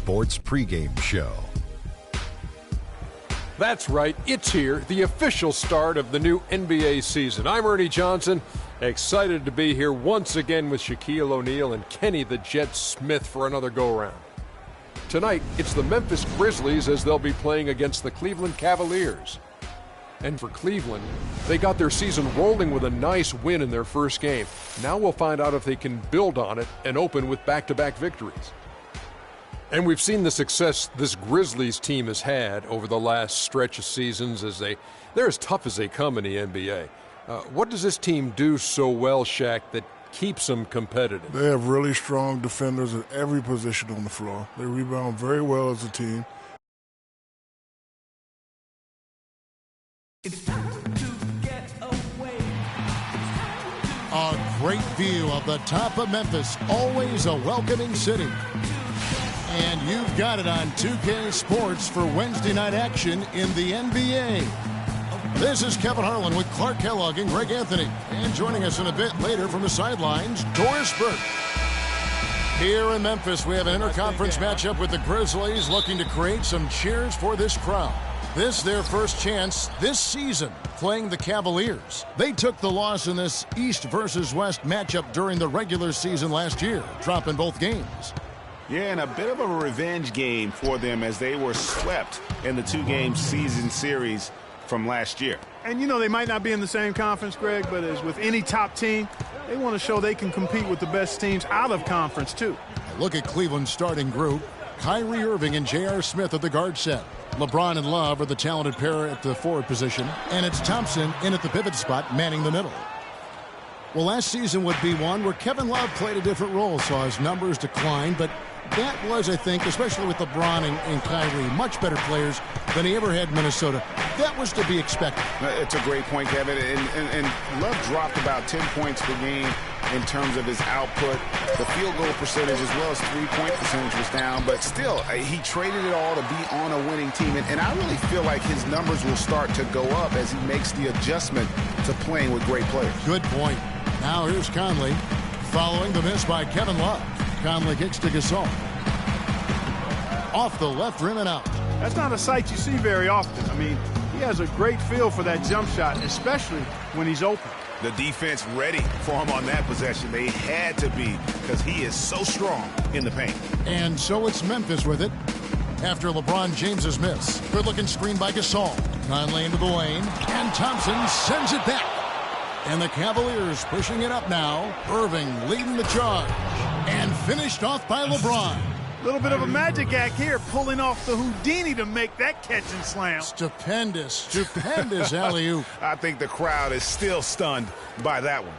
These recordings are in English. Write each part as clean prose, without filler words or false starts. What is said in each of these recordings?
Sports pregame show. That's right, it's here, the official start of the new NBA season. I'm Ernie Johnson, excited to be here once again with Shaquille O'Neal and Kenny the Jet Smith for another go-around. Tonight, it's the Memphis Grizzlies as they'll be playing against the Cleveland Cavaliers. And for Cleveland, they got their season rolling with a nice win in their first game. Now we'll find out if they can build on it and open with back-to-back victories. And we've seen the success this Grizzlies team has had over the last stretch of seasons as they're as tough as they come in the NBA. What does this team do so well, Shaq, that keeps them competitive? They have really strong defenders at every position on the floor. They rebound very well as a team. It's time to get away. A great view of the top of Memphis, always a welcoming city. And you've got it on 2K Sports for Wednesday night action in the NBA. This is Kevin Harlan with Clark Kellogg and Greg Anthony. And joining us in a bit later from the sidelines, Doris Burke. Here in Memphis, we have an interconference matchup with the Grizzlies looking to create some cheers for this crowd. This their first chance this season playing the Cavaliers. They took the loss in this East versus West matchup during the regular season last year, dropping both games. Yeah, and a bit of a revenge game for them as they were swept in the two-game season series from last year. And, you know, they might not be in the same conference, Greg, but as with any top team, they want to show they can compete with the best teams out of conference, too. Look at Cleveland's starting group. Kyrie Irving and J.R. Smith at the guard set. LeBron and Love are the talented pair at the forward position. And it's Thompson in at the pivot spot, manning the middle. Well, last season would be one where Kevin Love played a different role, saw his numbers decline, but that was, I think, especially with LeBron and Kyrie, much better players than he ever had in Minnesota. That was to be expected. It's a great point, Kevin. And Love dropped about 10 points per game in terms of his output. The field goal percentage as well as three-point percentage was down. But still, he traded it all to be on a winning team. And I really feel like his numbers will start to go up as he makes the adjustment to playing with great players. Good point. Now here's Conley following the miss by Kevin Love. Conley kicks to Gasol. Off the left rim and out. That's not a sight you see very often. I mean, he has a great feel for that jump shot, especially when he's open. The defense ready for him on that possession. They had to be because he is so strong in the paint. And so it's Memphis with it. After LeBron James's miss. Good-looking screen by Gasol. Conley into the lane. And Thompson sends it back. And the Cavaliers pushing it up now. Irving leading the charge. And finished off by LeBron. A little bit of a magic act here, pulling off the Houdini to make that catch and slam. Stupendous alley-oop. I think the crowd is still stunned by that one.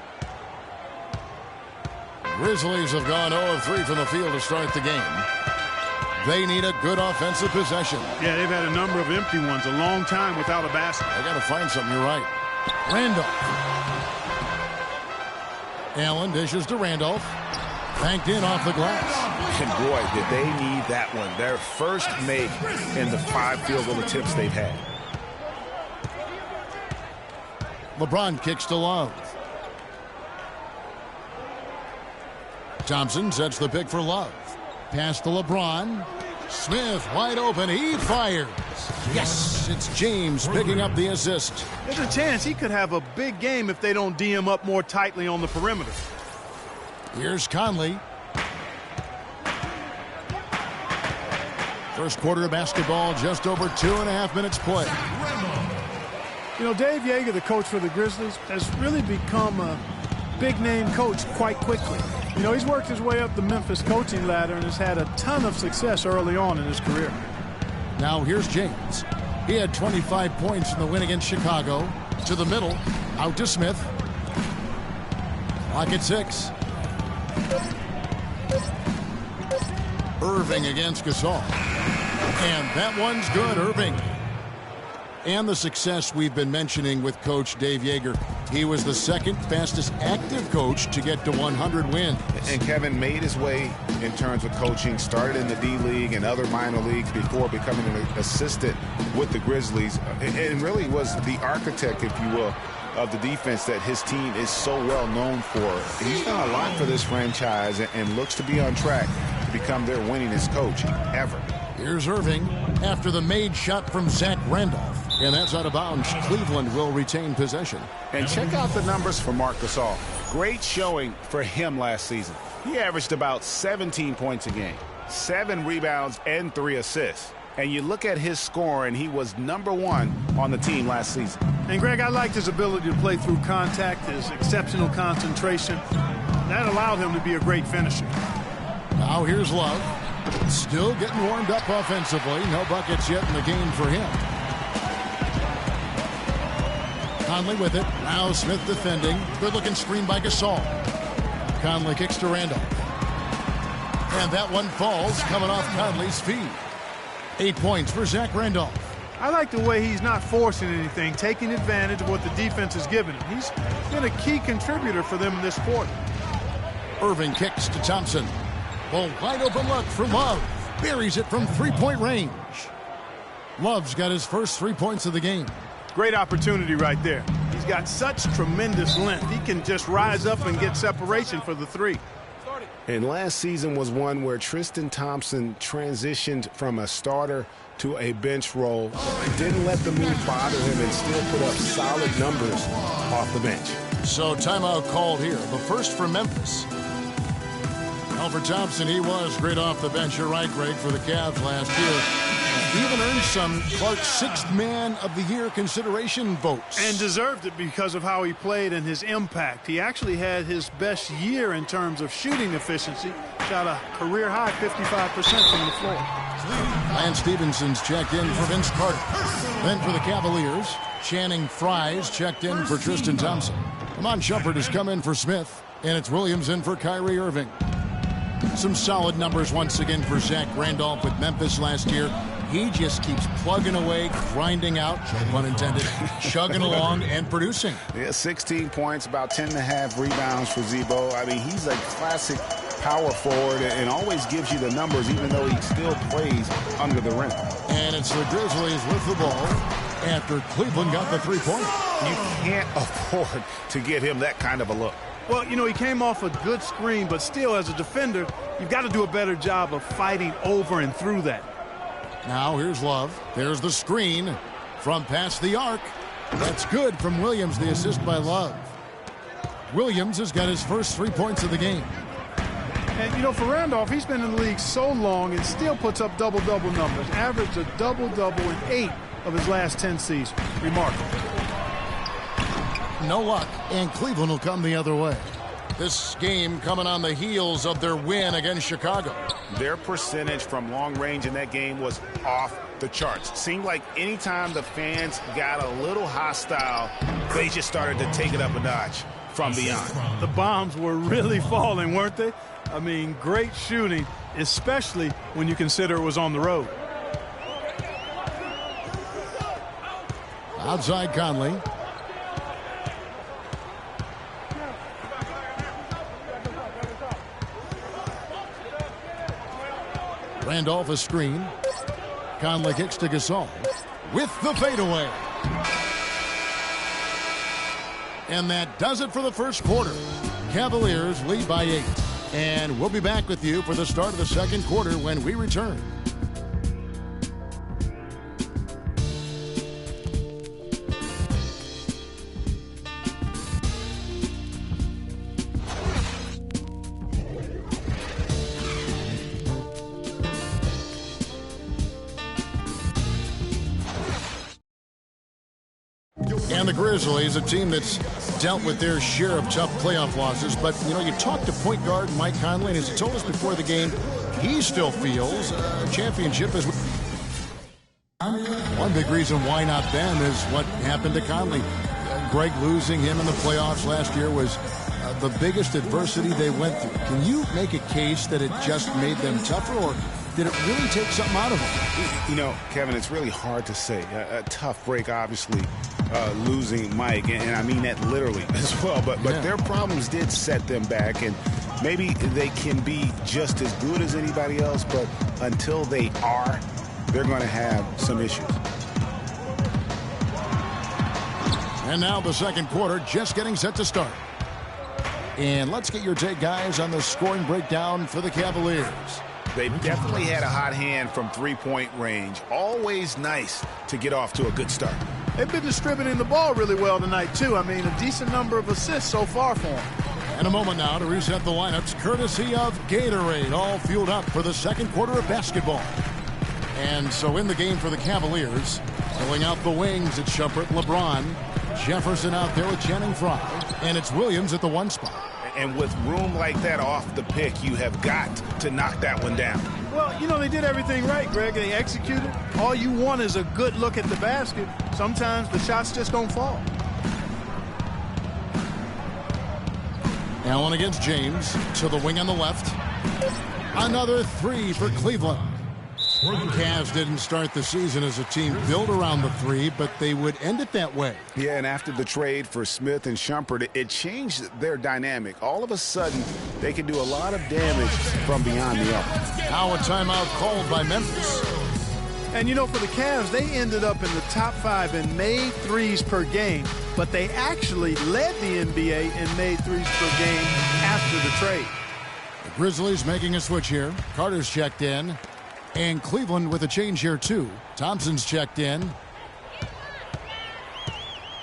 Grizzlies have gone 0 of 3 from the field to start the game. They need a good offensive possession. Yeah, they've had a number of empty ones, a long time without a basket. They got to find something, you're right. Randolph. Allen dishes to Randolph. Banked in off the glass. And boy, did they need that one. Their first make in the 5 field goal attempts they've had. LeBron kicks to Love. Thompson sets the pick for Love. Pass to LeBron. Smith wide open. He fires. Yes, it's James picking up the assist. There's a chance he could have a big game if they don't D him up more tightly on the perimeter. Here's Conley. First quarter of basketball, just over 2.5 minutes play. You know, Dave Yeager, the coach for the Grizzlies, has really become a big-name coach quite quickly. You know, he's worked his way up the Memphis coaching ladder and has had a ton of success early on in his career. Now here's James. He had 25 points in the win against Chicago. To the middle, out to Smith. Clock at 6. Irving against Gasol. And that one's good, Irving. And the success we've been mentioning with Coach Dave Yeager. He was the second fastest active coach to get to 100 wins. And Kevin made his way in terms of coaching, started in the D-League and other minor leagues before becoming an assistant with the Grizzlies. And really was the architect, if you will, of the defense that his team is so well known for. He's done a lot for this franchise and looks to be on track become their winningest coach ever. Here's Irving after the made shot from Zach Randolph. And that's out of bounds. Cleveland will retain possession. And check out the numbers for Marc Gasol. Great showing for him last season. He averaged about 17 points a game, 7 rebounds, and 3 assists. And you look at his score, and he was #1 on the team last season. And, Greg, I liked his ability to play through contact, his exceptional concentration. That allowed him to be a great finisher. Now here's Love. Still getting warmed up offensively. No buckets yet in the game for him. Conley with it. Now Smith defending. Good-looking screen by Gasol. Conley kicks to Randolph. And that one falls, coming off Conley's feet. 8 points for Zach Randolph. I like the way he's not forcing anything, taking advantage of what the defense is giving him. He's been a key contributor for them in this quarter. Irving kicks to Thompson. Well, wide open look for Love. Buries it from three-point range. Love's got his first 3 points of the game. Great opportunity right there. He's got such tremendous length. He can just rise up and get separation for the three. And last season was one where Tristan Thompson transitioned from a starter to a bench role. Didn't let the move bother him and still put up solid numbers off the bench. So timeout called here. The first for Memphis. Well, for Thompson, he was great off the bench. You're right, Greg, for the Cavs last year. He even earned some Clark's Sixth Man of the Year consideration votes. And deserved it because of how he played and his impact. He actually had his best year in terms of shooting efficiency. Shot a career-high 55% from the floor. Lance Stevenson's checked in for Vince Carter. Then for the Cavaliers, Channing Frye's checked in for Tristan Thompson. Amon Shumpert has come in for Smith, and it's Williams in for Kyrie Irving. Some solid numbers once again for Zach Randolph with Memphis last year. He just keeps plugging away, grinding out, pun intended, chugging along and producing. Yeah, 16 points, about 10.5 rebounds for Zebo. I mean, he's a classic power forward and always gives you the numbers, even though he still plays under the rim. And it's the Grizzlies with the ball after Cleveland got the 3-point. You can't afford to give him that kind of a look. Well, you know, he came off a good screen, but still, as a defender, you've got to do a better job of fighting over and through that. Now here's Love. There's the screen from past the arc. That's good from Williams, the assist by Love. Williams has got his first 3 points of the game. And, you know, for Randolph, he's been in the league so long and still puts up double-double numbers. Averaged a double-double in 8 of his last 10 seasons. Remarkable. No luck, and Cleveland will come the other way. This game coming on the heels of their win against Chicago. Their percentage from long range in that game was off the charts. Seemed like anytime the fans got a little hostile, they just started to take it up a notch from beyond. The bombs were really falling, weren't they? I mean, great shooting, especially when you consider it was on the road. Outside Conley. Randolph a screen. Conley kicks to Gasol with the fadeaway. And that does it for the first quarter. Cavaliers lead by 8. And we'll be back with you for the start of the second quarter when we return. And the Grizzlies, a team that's dealt with their share of tough playoff losses. But, you know, you talked to point guard Mike Conley, and as he told us before the game, he still feels a championship is... One big reason why not them is what happened to Conley. Greg losing him in the playoffs last year was the biggest adversity they went through. Can you make a case that it just made them tougher, or did it really take something out of them? You know, Kevin, it's really hard to say. A tough break, obviously, losing Mike, and I mean that literally as well. But their problems did set them back, and maybe they can be just as good as anybody else, but until they are, they're going to have some issues. And now the second quarter just getting set to start. And let's get your take, guys, on the scoring breakdown for the Cavaliers. They've definitely had a hot hand from three-point range. Always nice to get off to a good start. They've been distributing the ball really well tonight, too. I mean, a decent number of assists so far for them. And a moment now to reset the lineups, courtesy of Gatorade, all fueled up for the second quarter of basketball. And so in the game for the Cavaliers, filling out the wings, it's Shumpert, LeBron, Jefferson out there with Channing Frye, and it's Williams at the 1 spot. And with room like that off the pick, you have got to knock that one down. Well, you know, they did everything right, Greg. They executed. All you want is a good look at the basket. Sometimes the shots just don't fall. Allen against James to the wing on the left. Another 3 for Cleveland. Cavs didn't start the season as a team built around the 3, but they would end it that way. Yeah, and after the trade for Smith and Shumpert, it changed their dynamic. All of a sudden, they can do a lot of damage from beyond the arc. Now a timeout called by Memphis. And, you know, for the Cavs, they ended up in the top 5 in made threes per game, but they actually led the NBA in made threes per game after the trade. The Grizzlies making a switch here. Carter's checked in. And Cleveland with a change here, too. Thompson's checked in.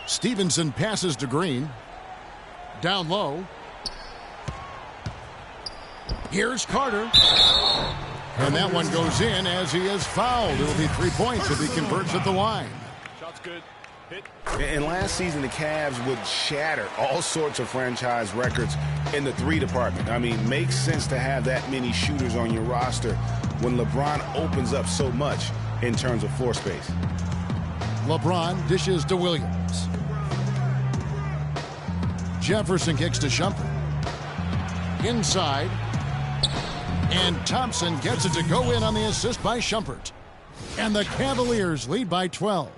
Stevenson passes to Green. Down low. Here's Carter. And that one goes in as he is fouled. It'll be 3 points if he converts at the line. Shot's good. Hit. And last season, the Cavs would shatter all sorts of franchise records in the 3 department. I mean, makes sense to have that many shooters on your roster when LeBron opens up so much in terms of floor space. LeBron dishes to Williams. Jefferson kicks to Shumpert. Inside. And Thompson gets it to go in on the assist by Shumpert. And the Cavaliers lead by 12.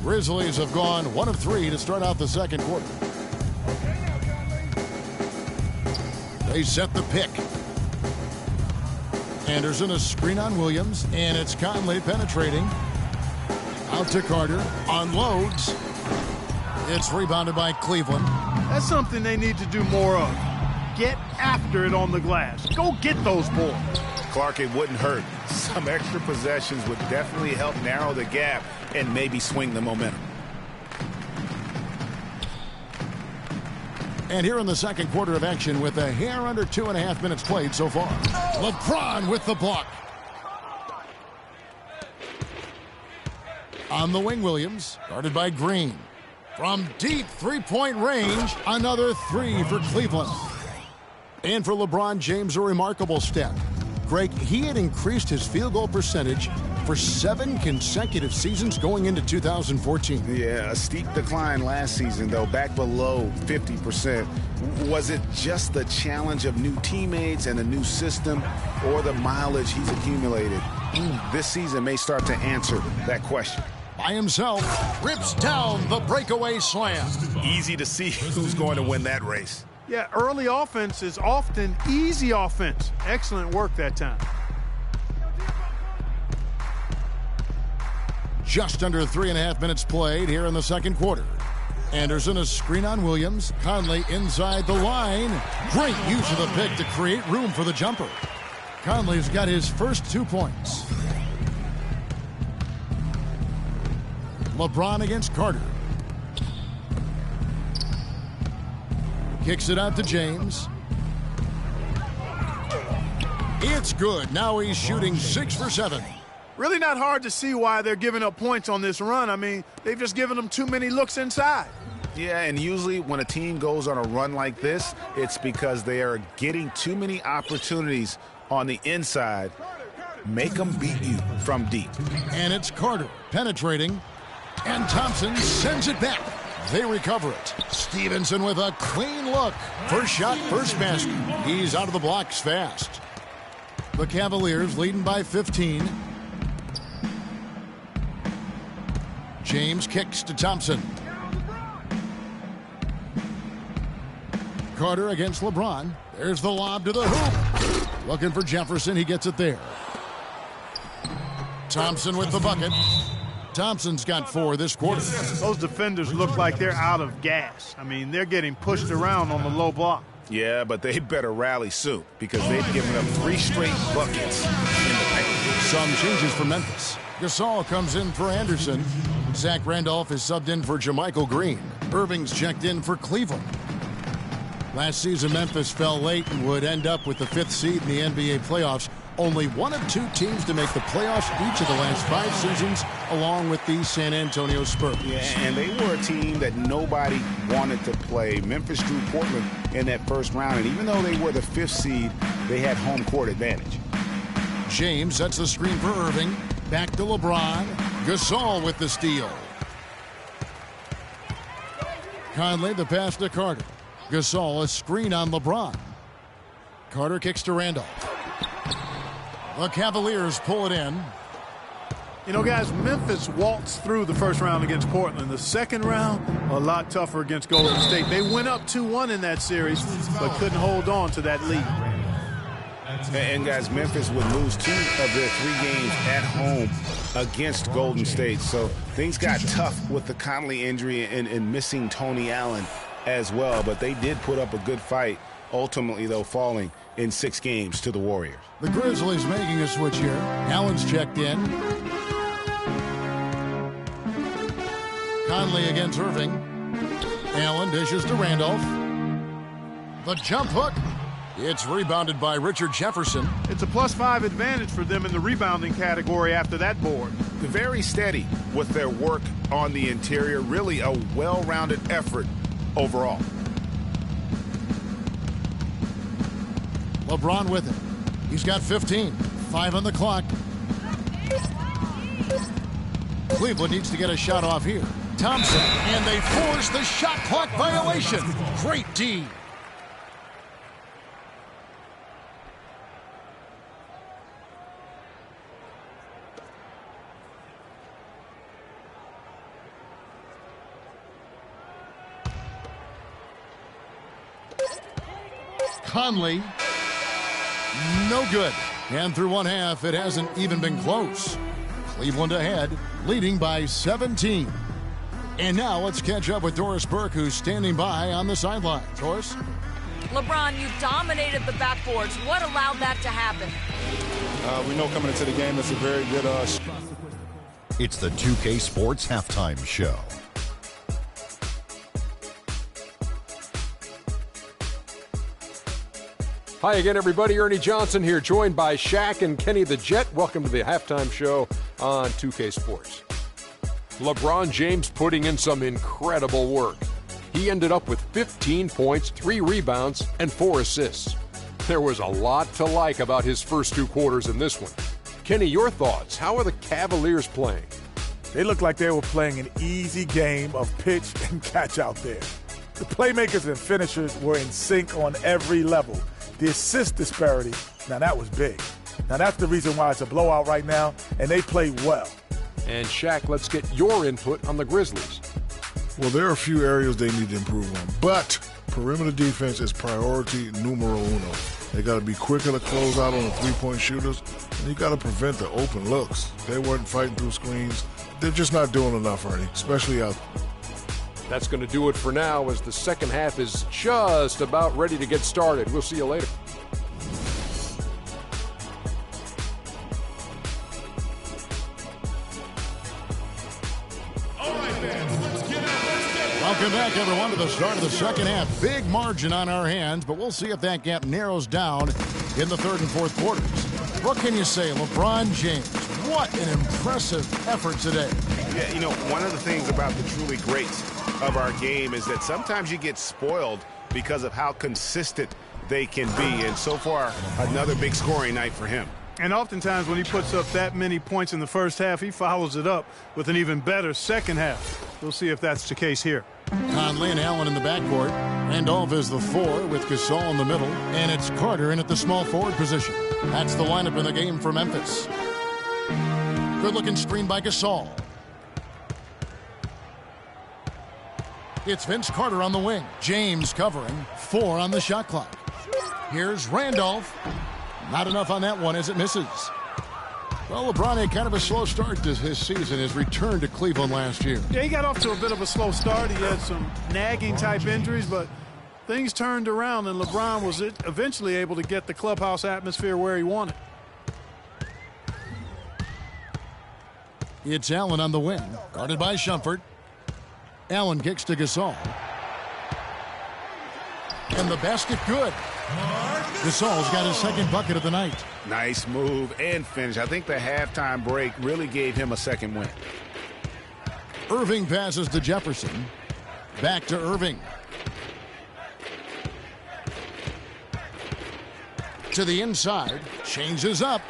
Grizzlies have gone 1 of 3 to start out the second quarter. They set the pick. Anderson a screen on Williams, and it's Conley penetrating. Out to Carter. Unloads. It's rebounded by Cleveland. That's something they need to do more of. Get after it on the glass. Go get those boards. Clark, it wouldn't hurt. Some extra possessions would definitely help narrow the gap and maybe swing the momentum. And here in the second quarter of action with a hair under 2.5 minutes played so far. LeBron with the block. On the wing, Williams, guarded by Green. From deep three-point range, another 3 for Cleveland. And for LeBron James, a remarkable step. Greg, he had increased his field goal percentage for 7 consecutive seasons going into 2014. Yeah, a steep decline last season, though, back below 50%. Was it just the challenge of new teammates and a new system, or the mileage he's accumulated? This season may start to answer that question. By himself, rips down the breakaway slam. Easy to see who's going to win that race. Yeah, early offense is often easy offense. Excellent work that time. Just under 3.5 minutes played here in the second quarter. Anderson a screen on Williams. Conley inside the line. Great use of the pick to create room for the jumper. Conley's got his first 2 points. LeBron against Carter. Kicks it out to James. It's good. Now he's shooting 6 for 7. Really not hard to see why they're giving up points on this run. I mean, they've just given them too many looks inside. Yeah, and usually when a team goes on a run like this, it's because they are getting too many opportunities on the inside. Make them beat you from deep. And it's Carter penetrating. And Thompson sends it back. They recover it. Stevenson with a clean look. First shot, first basket. He's out of the blocks fast. The Cavaliers leading by 15. James kicks to Thompson. Carter against LeBron. There's the lob to the hoop. Looking for Jefferson. He gets it there. Thompson with the bucket. Thompson's got 4 this quarter. Those defenders look like they're out of gas. I mean, they're getting pushed around on the low block. Yeah, but they better rally soon because they've given up 3 straight buckets in the paint. Some changes for Memphis. Gasol comes in for Anderson. Zach Randolph is subbed in for JaMychal Green. Irving's checked in for Cleveland. Last season, Memphis fell late and would end up with the 5th seed in the NBA playoffs. Only one of 2 teams to make the playoffs each of the last 5 seasons, along with the San Antonio Spurs. Yeah, and they were a team that nobody wanted to play. Memphis drew Portland in that first round, and even though they were the 5th seed, they had home court advantage. James sets the screen for Irving. Back to LeBron. Gasol with the steal. Conley the pass to Carter. Gasol a screen on LeBron. Carter kicks to Randolph. The Cavaliers pull it in. You know, guys, Memphis waltzed through the first round against Portland. The second round, a lot tougher against Golden State. They went up 2-1 in that series, but couldn't hold on to that lead. And guys, Memphis would lose 2 of their 3 games at home against Golden State. So things got tough with the Conley injury and missing Tony Allen as well. But they did put up a good fight, ultimately, though, falling in 6 games to the Warriors. The Grizzlies making a switch here. Allen's checked in. Conley against Irving. Allen dishes to Randolph. The jump hook. It's rebounded by Richard Jefferson. It's a +5 advantage for them in the rebounding category after that board. Very steady with their work on the interior. Really a well-rounded effort overall. LeBron with it. He's got 15. 5 on the clock. Cleveland needs to get a shot off here. Thompson, and they force the shot clock violation. Great D. Conley, no good. And through one half, it hasn't even been close. Cleveland ahead, leading by 17. And now let's catch up with Doris Burke, who's standing by on the sideline. Doris? LeBron, you dominated the backboards. What allowed that to happen? We know coming into the game it's a very good... It's the 2K Sports Halftime Show. Hi again, everybody. Ernie Johnson here, joined by Shaq and Kenny the Jet. Welcome to the halftime show on 2K Sports. LeBron James putting in some incredible work. He ended up with 15 points, 3 rebounds, and 4 assists. There was a lot to like about his first 2 quarters in this one. Kenny, your thoughts? How are the Cavaliers playing? They looked like they were playing an easy game of pitch and catch out there. The playmakers and finishers were in sync on every level. The assist disparity, now that was big. Now that's the reason why it's a blowout right now, and they played well. And Shaq, let's get your input on the Grizzlies. Well, there are a few areas they need to improve on, but perimeter defense is priority numero uno. They got to be quicker to close out on the three-point shooters, and you got to prevent the open looks. They weren't fighting through screens. They're just not doing enough, Ernie, especially out. That's going to do it for now, as the second half is just about ready to get started. We'll see you later. Welcome back, everyone, to the start of the second half. Big margin on our hands, but we'll see if that gap narrows down in the third and fourth quarters. What can you say, LeBron James? What an impressive effort today. Yeah, you know, one of the things about the truly greats of our game is that sometimes you get spoiled because of how consistent they can be. And so far, another big scoring night for him. And oftentimes when he puts up that many points in the first half, he follows it up with an even better second half. We'll see if that's the case here. Conley and Allen in the backcourt. Randolph is the 4 with Gasol in the middle. And it's Carter in at the small forward position. That's the lineup in the game for Memphis. Good-looking screen by Gasol. It's Vince Carter on the wing. James covering. 4 on the shot clock. Here's Randolph. Not enough on that one as it misses. Well, LeBron had kind of a slow start to his season, his return to Cleveland last year. Yeah, he got off to a bit of a slow start. He had some nagging type injuries, but things turned around, and LeBron was eventually able to get the clubhouse atmosphere where he wanted. It's Allen on the wing, guarded by Shumpert. Allen kicks to Gasol. And the basket good. Gasol's got his second bucket of the night. Nice move and finish. I think the halftime break really gave him a second win. Irving passes to Jefferson. Back to Irving. To the inside. Changes up.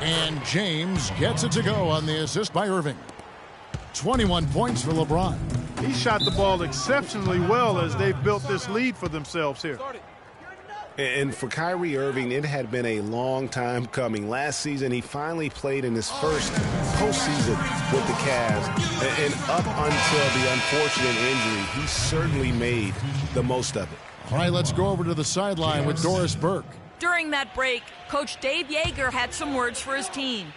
And James gets it to go on the assist by Irving. 21 points for LeBron. He shot the ball exceptionally well as they've built this lead for themselves here. And for Kyrie Irving, it had been a long time coming. Last season, he finally played in his first postseason with the Cavs. And up until the unfortunate injury, he certainly made the most of it. All right, let's go over to the sideline with Doris Burke. During that break, Coach Dave Yeager had some words for his team.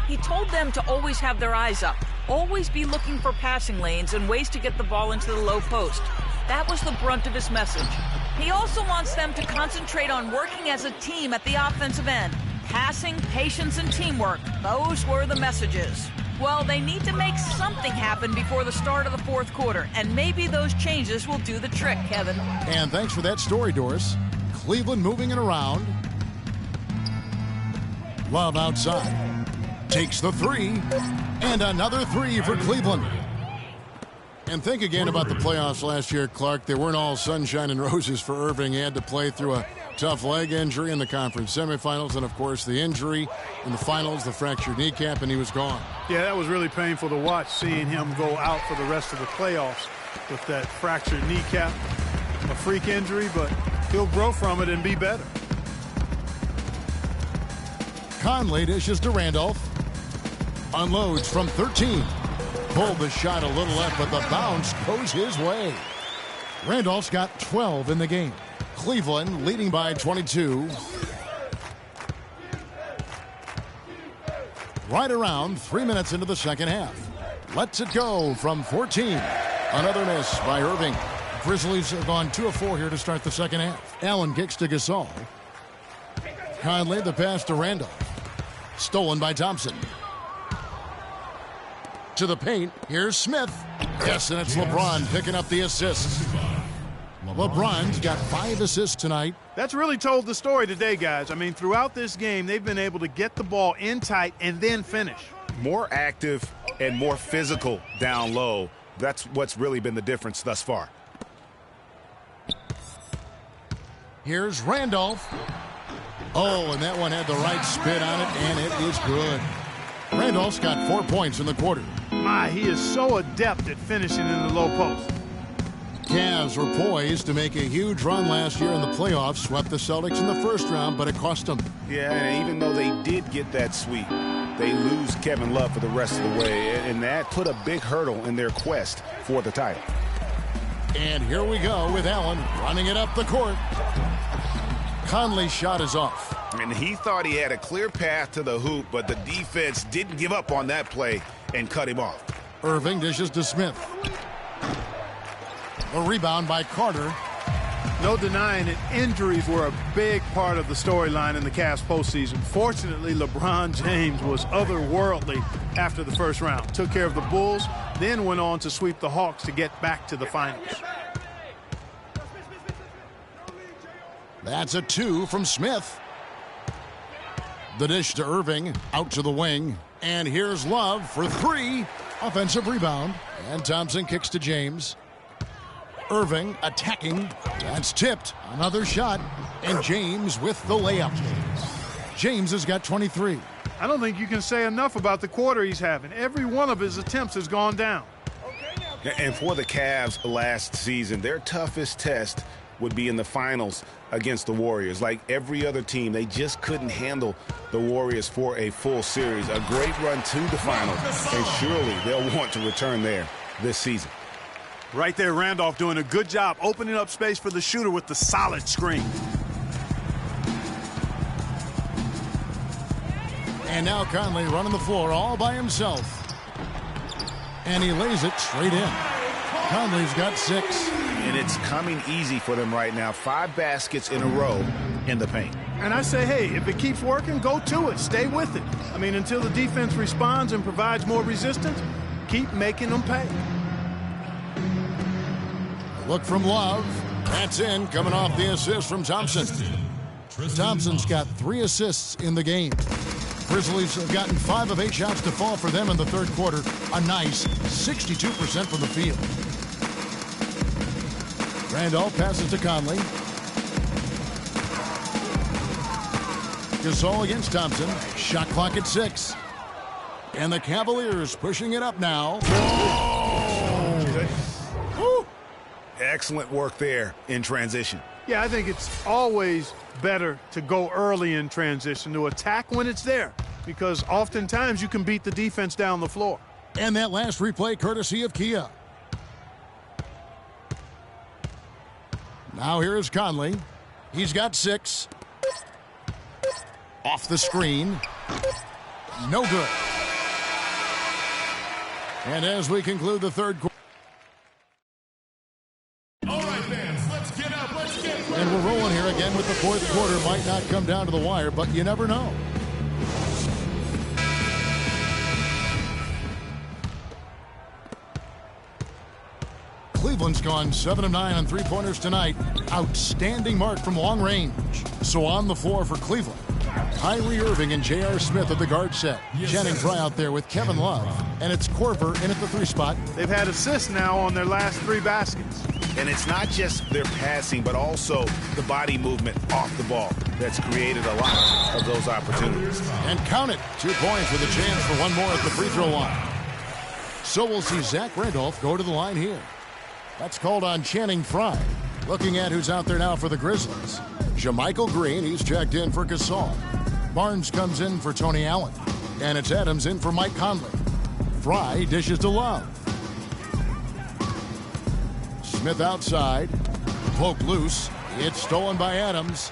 He told them to always have their eyes up, always be looking for passing lanes and ways to get the ball into the low post. That was the brunt of his message. He also wants them to concentrate on working as a team at the offensive end. Passing, patience, and teamwork. Those were the messages. Well, they need to make something happen before the start of the fourth quarter, and maybe those changes will do the trick, Kevin. And thanks for that story, Doris. Cleveland moving it around. Love outside. Takes the three. And another three for Cleveland. And think again about the playoffs last year, Clark. They weren't all sunshine and roses for Irving. He had to play through a tough leg injury in the conference semifinals, and, of course, the injury in the finals, the fractured kneecap, and he was gone. Yeah, that was really painful to watch, seeing him go out for the rest of the playoffs with that fractured kneecap. A freak injury, but he'll grow from it and be better. Conley dishes to Randolph. Unloads from 13. Pulled the shot a little left, but the bounce goes his way. Randolph's got 12 in the game. Cleveland leading by 22. Right around 3 minutes into the second half. Lets it go from 14. Another miss by Irving. Grizzlies have gone 2 of 4 here to start the second half. Allen kicks to Gasol. Conley the pass to Randolph. Stolen by Thompson. To the paint. Here's Smith. Yes, and it's LeBron picking up the assists. LeBron's got 5 assists tonight. That's really told the story today, guys. I mean, throughout this game, they've been able to get the ball in tight and then finish. More active and more physical down low. That's what's really been the difference thus far. Here's Randolph. Oh, and that one had the right spin on it, and it is good. Randolph's got 4 points in the quarter. My, he is so adept at finishing in the low post. Cavs were poised to make a huge run last year in the playoffs. Swept the Celtics in the first round, but it cost them. Yeah, and even though they did get that sweep, they lose Kevin Love for the rest of the way, and that put a big hurdle in their quest for the title. And here we go with Allen running it up the court. Conley's shot is off. And he thought he had a clear path to the hoop, but the defense didn't give up on that play and cut him off. Irving dishes to Smith. A rebound by Carter. No denying it, injuries were a big part of the storyline in the Cavs postseason. Fortunately, LeBron James was otherworldly after the first round. Took care of the Bulls, then went on to sweep the Hawks to get back to the finals. That's a 2 from Smith. The dish to Irving, out to the wing. And here's Love for 3. Offensive rebound. And Thompson kicks to James. Irving attacking. That's tipped. Another shot. And James with the layup. James has got 23. I don't think you can say enough about the quarter he's having. Every one of his attempts has gone down. And for the Cavs last season, their toughest test would be in the finals against the Warriors. Like every other team, they just couldn't handle the Warriors for a full series. A great run to the finals, and surely they'll want to return there this season. Right there, Randolph doing a good job opening up space for the shooter with the solid screen. And now Conley running the floor all by himself. And he lays it straight in. Conley's got 6. And it's coming easy for them right now. 5 baskets in a row in the paint. And I say, hey, if it keeps working, go to it. Stay with it. I mean, until the defense responds and provides more resistance, keep making them pay. Look from Love. That's in, coming off the assist from Thompson. Thompson's got 3 assists in the game. Grizzlies have gotten 5 of 8 shots to fall for them in the third quarter. A nice 62% from the field. Randolph passes to Conley. Gasol against Thompson. Shot clock at 6. And the Cavaliers pushing it up now. Excellent work there in transition. Yeah, I think it's always better to go early in transition, to attack when it's there, because oftentimes you can beat the defense down the floor. And that last replay courtesy of Kia. Now here is Conley. He's got 6. Off the screen. No good. And as we conclude the third quarter. All right, fans, let's get up. Let's get ready. And we're rolling here again with the fourth quarter. Might not come down to the wire, but you never know. Cleveland's gone 7 of 9 on three-pointers tonight. Outstanding mark from long range. So on the floor for Cleveland, Kyrie Irving and J.R. Smith at the guard set. Channing Frye out there with Kevin Love. And it's Korver in at the 3 spot. They've had assists now on their last 3 baskets. And it's not just their passing, but also the body movement off the ball that's created a lot of those opportunities. And count it. 2 points with a chance for one more at the free throw line. So we'll see Zach Randolph go to the line here. That's called on Channing Frye. Looking at who's out there now for the Grizzlies. JaMychal Green, he's checked in for Gasol. Barnes comes in for Tony Allen. And it's Adams in for Mike Conley. Frye dishes to Love. Smith outside. Poke loose. It's stolen by Adams.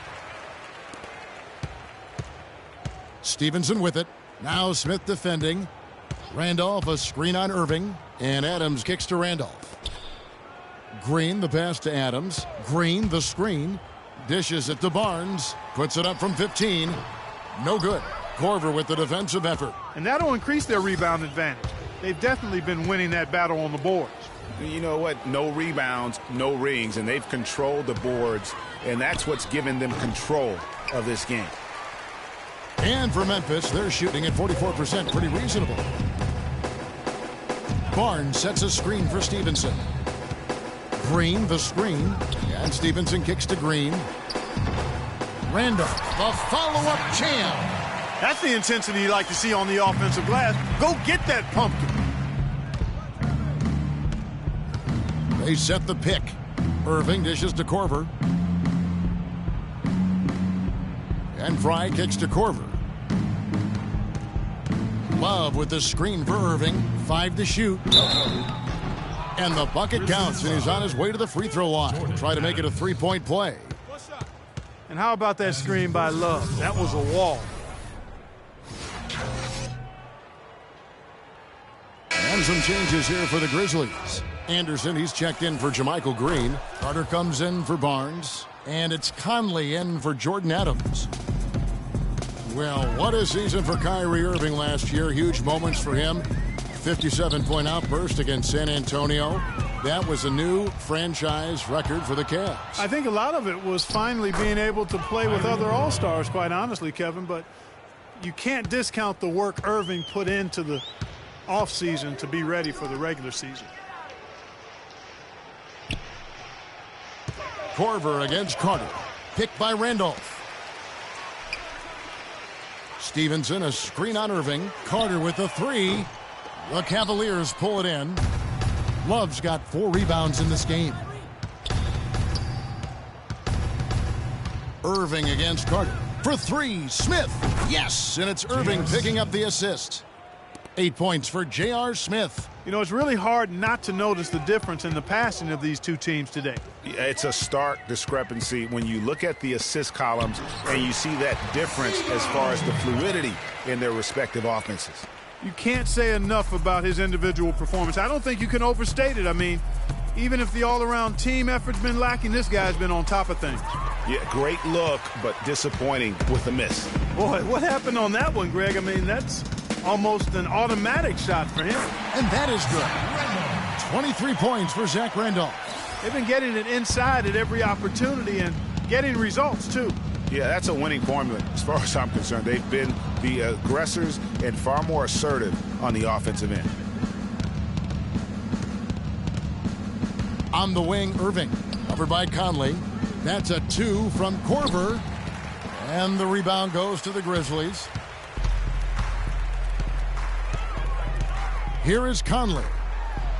Stevenson with it. Now Smith defending. Randolph a screen on Irving. And Adams kicks to Randolph. Green the pass to Adams. Green the screen. Dishes it to Barnes. Puts it up from 15. No good. Korver with the defensive effort. And that'll increase their rebound advantage. They've definitely been winning that battle on the boards. You know what? No rebounds, no rings, and they've controlled the boards, and that's what's given them control of this game. And for Memphis, they're shooting at 44%. Pretty reasonable. Barnes sets a screen for Stevenson. Green the screen. And Stevenson kicks to Green. Randolph, the follow-up jam. That's the intensity you like to see on the offensive glass. Go get that pumpkin. They set the pick. Irving dishes to Korver. And Frye kicks to Korver. Love with the screen for Irving. 5 to shoot. And the bucket counts, and he's on his way to the free throw line. Try to make it a 3-point play. And how about that screen by Love? That was a wall. And some changes here for the Grizzlies. Anderson, he's checked in for JaMychal Green. Carter comes in for Barnes. And it's Conley in for Jordan Adams. Well, what a season for Kyrie Irving last year. Huge moments for him. 57-point outburst against San Antonio. That was a new franchise record for the Cavs. I think a lot of it was finally being able to play with other All-Stars, quite honestly, Kevin. But you can't discount the work Irving put into the offseason to be ready for the regular season. Korver against Carter. Picked by Randolph. Stevenson, a screen on Irving. Carter with the 3. The Cavaliers pull it in. Love's got 4 rebounds in this game. Irving against Carter. For 3, Smith. Yes, and it's Irving picking up the assist. 8 points for J.R. Smith. You know, it's really hard not to notice the difference in the passing of these two teams today. It's a stark discrepancy when you look at the assist columns and you see that difference as far as the fluidity in their respective offenses. You can't say enough about his individual performance. I don't think you can overstate it. I mean, even if the all-around team effort's been lacking, this guy's been on top of things. Yeah, great look, but disappointing with the miss. Boy, what happened on that one, Greg? I mean, that's almost an automatic shot for him. And that is good. 23 points for Zach Randolph. They've been getting it inside at every opportunity and getting results, too. Yeah, that's a winning formula as far as I'm concerned. They've been the aggressors and far more assertive on the offensive end. On the wing, Irving, covered by Conley. That's a 2 from Korver. And the rebound goes to the Grizzlies. Here is Conley.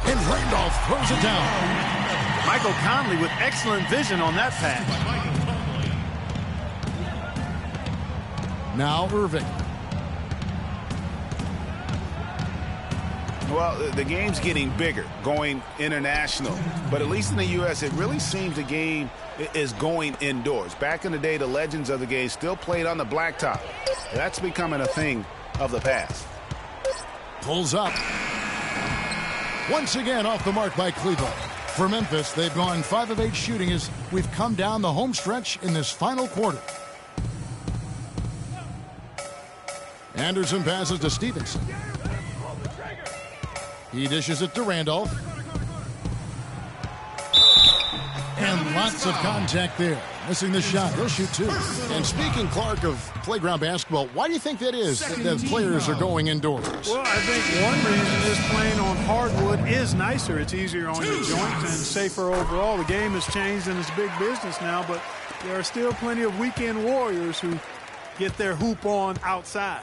And Randolph throws it down. Michael Conley with excellent vision on that pass. Now Irving. Well, the game's getting bigger, going international. But at least in the U.S., it really seems the game is going indoors. Back in the day, the legends of the game still played on the blacktop. That's becoming a thing of the past. Pulls up. Once again off the mark by Cleveland. For Memphis, they've gone 5 of 8 shooting as we've come down the home stretch in this final quarter. Anderson passes to Stevenson. He dishes it to Randolph. And lots of contact there. Missing the shot. He'll shoot 2. And speaking, Clark, of playground basketball, why do you think that is that players are going indoors? Well, I think one reason is playing on hardwood is nicer. It's easier on your joints and safer overall. The game has changed and it's big business now, but there are still plenty of weekend warriors who get their hoop on outside.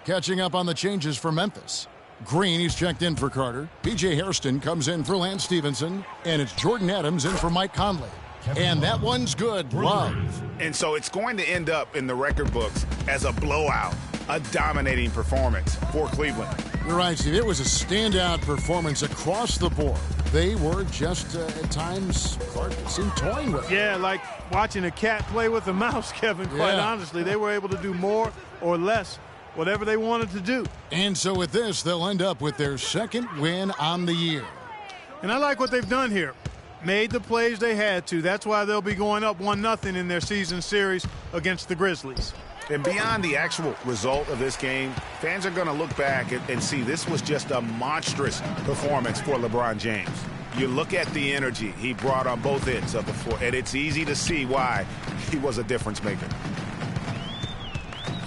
Catching up on the changes for Memphis. Green, he's checked in for Carter. P.J. Hairston comes in for Lance Stevenson. And it's Jordan Adams in for Mike Conley. And that one's good. Love. And so it's going to end up in the record books as a blowout, a dominating performance for Cleveland. You're right, Steve. It was a standout performance across the board. They were just, at times, Clark seemed toying with it. Yeah, like watching a cat play with a mouse, Kevin, quite honestly. They were able to do more or less, whatever they wanted to do. And so with this, they'll end up with their second win on the year. And I like what they've done here. Made the plays they had to. That's why they'll be going up 1-0 in their season series against the Grizzlies. And beyond the actual result of this game, fans are going to look back and see this was just a monstrous performance for LeBron James. You look at the energy he brought on both ends of the floor, and it's easy to see why he was a difference maker.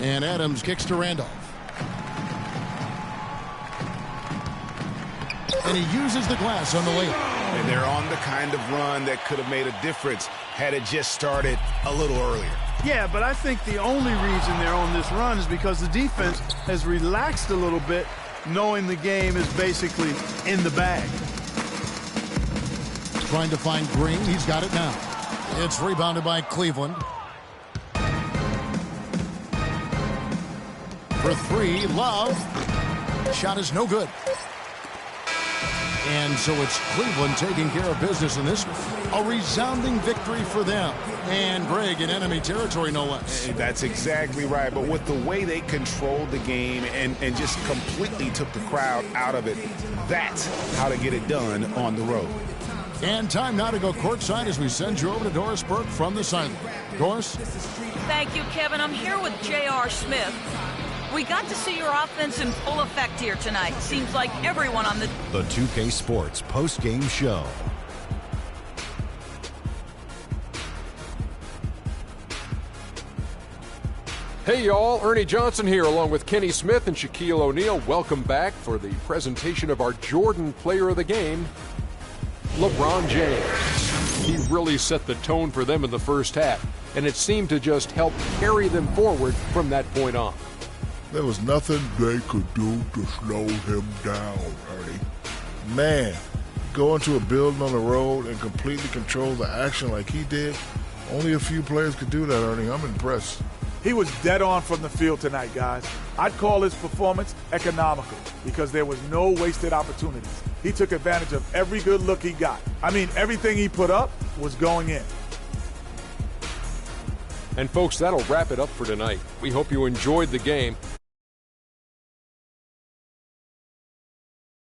And Adams kicks to Randolph. And he uses the glass on the layup. And they're on the kind of run that could have made a difference had it just started a little earlier. Yeah, but I think the only reason they're on this run is because the defense has relaxed a little bit, knowing the game is basically in the bag. Trying to find Green. He's got it now. It's rebounded by Cleveland. For 3, Love. Shot is no good. And so it's Cleveland taking care of business in this one. A resounding victory for them. And Greg in enemy territory, no less. That's exactly right. But with the way they controlled the game and just completely took the crowd out of it, that's how to get it done on the road. And time now to go courtside as we send you over to Doris Burke from the sideline. Doris? Thank you, Kevin. I'm here with J.R. Smith. We got to see your offense in full effect here tonight. Seems like everyone on the 2K Sports post-game show. Hey y'all, Ernie Johnson here along with Kenny Smith and Shaquille O'Neal. Welcome back for the presentation of our Jordan Player of the Game, LeBron James. He really set the tone for them in the first half, and it seemed to just help carry them forward from that point on. There was nothing they could do to slow him down, Ernie. Man, go into a building on the road and completely control the action like he did, only a few players could do that, Ernie. I'm impressed. He was dead on from the field tonight, guys. I'd call his performance economical because there was no wasted opportunities. He took advantage of every good look he got. I mean, everything he put up was going in. And folks, that'll wrap it up for tonight. We hope you enjoyed the game.